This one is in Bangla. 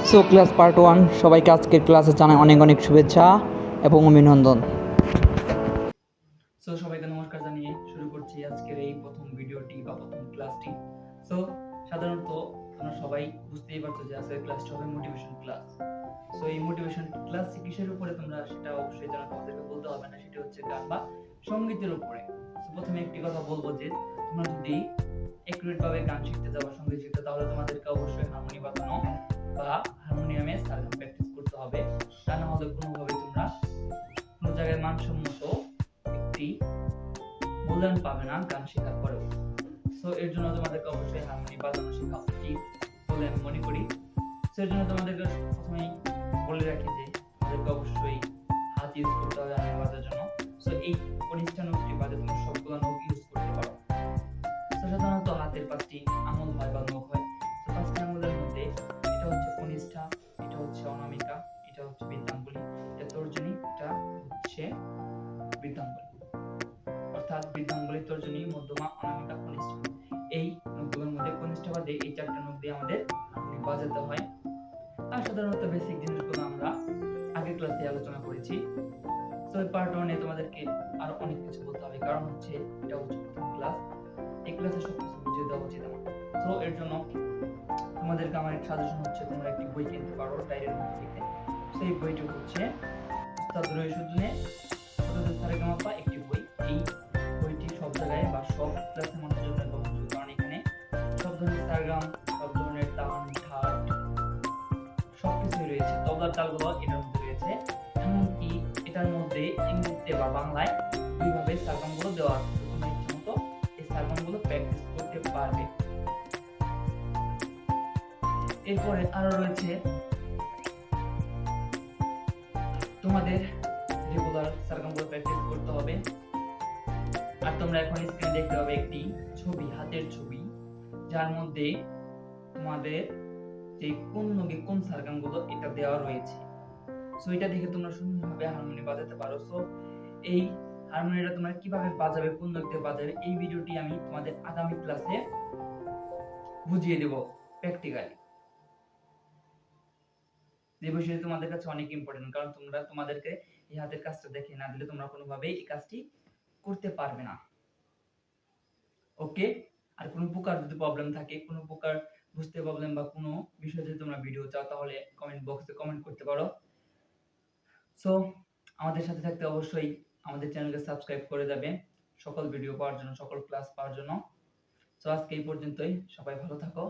সো ক্লাস পার্ট 1 সবাইকে আজকের ক্লাসে জানাই অনেক অনেক শুভেচ্ছা এবং অভিনন্দন। সো সবাইকে নমস্কার জানিয়ে শুরু করছি আজকের এই প্রথম ভিডিওটি বা প্রথম ক্লাসটি। সো সাধারণত তোমরা সবাই বুঝতেই পারছো যে আজকের ক্লাসটা হবে মোটিভেশন ক্লাস। সো এই মোটিভেশন ক্লাস কিসের উপরে তোমরা সেটা অবশ্যই জানো, তোমাদেরকে বলতে হবে না, সেটা হচ্ছে গান বা সঙ্গীতের উপরে। সো প্রথমে একটি কথা বলবো যে তোমরা যদি একুরেট ভাবে গান শিখতে যাও বা সঙ্গীত শিখতে, তাহলে তোমাদেরকে অবশ্যই হারমোনি বাজানো বা হারমোনিয়ামে সারগাম প্র্যাকটিস করতে হবে। তা না হলে কোনোভাবে তোমরা কোনো জায়গায় মানসম্মত একটি মূল্যায়ন পাবে না গান শেখার পরেও। সো এর জন্য তোমাদেরকে অবশ্যই হারমোনি বাজানো শেখা উচিত বলে আমি মনে করি। সো এর জন্য তোমাদেরকে প্রথমেই বলে রাখি যে তোমাদেরকে অবশ্যই হাত ইউজ করতে হবে হারমোনি বাজার জন্য। সো এই কনিষ্ঠা নখটি বাদে তোমরা সবগুলো নখ ইউজ করতে পারো। সো সাধারণত হাতের 5টি আঙুল হয় বা নখ হয়। তো 5টি আঙুলের মধ্যে এটা হচ্ছে কনিষ্ঠা, এটা হচ্ছে অনামিকা, এটা হচ্ছে বৃদ্ধাঙ্গুলি, এটা তর্জনী, এটা হচ্ছে বৃদ্ধাঙ্গুলি। অর্থাৎ বৃদ্ধাঙ্গুলি, তর্জনী, মধ্যমা, অনামিকা, কনিষ্ঠা। এই নখগুলোর মধ্যে কনিষ্ঠা বাদে এই 4টা নখ দিয়ে আমাদের হারমোনি বাজাতে হয়। আর সাধারণত বেসিক জিনিসগুলো আমরা আগের ক্লাসে আলোচনা করেছি। তো এই পার্ট 1 এ তোমাদেরকে আরো অনেক কিছু বলতে হবে, কারণ হচ্ছে এটা হচ্ছে প্রথম ক্লাস। এই ক্লাসে সবকিছু বুঝিয়ে দেওয়া উচিত আমার। তো এর জন্য তোমাদেরকে আমার এক সাজেশন হচ্ছে তোমরা একটি বই কিনতে পারো ডায়েরির মধ্যে লিখে। সেই বইটি হচ্ছে উস্তাদ রইসুদ্দিনের ছোটদের সারেগামাপা একটি বই। এই বইটি সব জায়গায় বা সব ক্লাসে মানুষের জন্য গ্রহণযোগ্য, কারণ এখানে সব ধরনের সারগাম, সব ধরনের তান, ঠাট সবকিছুই রয়েছে। তবলার তালগুলো এটার মধ্যে রয়েছে। এমনকি এটার মধ্যে ইংরেজিতে বা বাংলায় দুইভাবে সারগামগুলো দেওয়া আছে। তোমরা ইচ্ছা মতো এই সারগামগুলো প্র্যাকটিস করতে পারবে। এরপরে আরো রয়েছে তোমাদের রেগুলার সারগামগুলো প্র্যাকটিস করতে হবে। আর তোমরা এখন স্ক্রিনে দেখতে পাবে একটি ছবি, হাতের ছবি, যার মধ্যে তোমাদের যে কোন নগে কোন সারগামগুলো এটা দেওয়া রয়েছে। সো এটা দেখে তোমরা সুন্দরভাবে হারমোনি বাজাতে পারো। সো এই হারমোনিটা তোমরা কিভাবে বাজাবে, কোন নগ দিয়ে বাজাবে, এই ভিডিওটি আমি তোমাদের আগামী ক্লাসে বুঝিয়ে দেব প্র্যাকটিক্যালি। যে বিষয়টি তোমাদের কাছে অনেক ইম্পর্টেন্ট, কারণ তোমরা তোমাদেরকে এই হাতের কাজটা দেখে না দিলে তোমরা কোনোভাবেই এই কাজটি করতে পারবে না। ওকে? আর কোনো প্রকার যদি প্রবলেম থাকে, কোনো প্রকার বুঝতে প্রবলেম বা কোনো বিষয়ে যদি তোমরা ভিডিও চাও, তাহলে কমেন্ট বক্সে কমেন্ট করতে পারো। সো আমাদের সাথে থাকতে অবশ্যই আমাদের চ্যানেলকে সাবস্ক্রাইব করে যাবে সকল ভিডিও পাওয়ার জন্য, সকল ক্লাস পাওয়ার জন্য। সো আজকে এই পর্যন্তই, সবাই ভালো থাকো।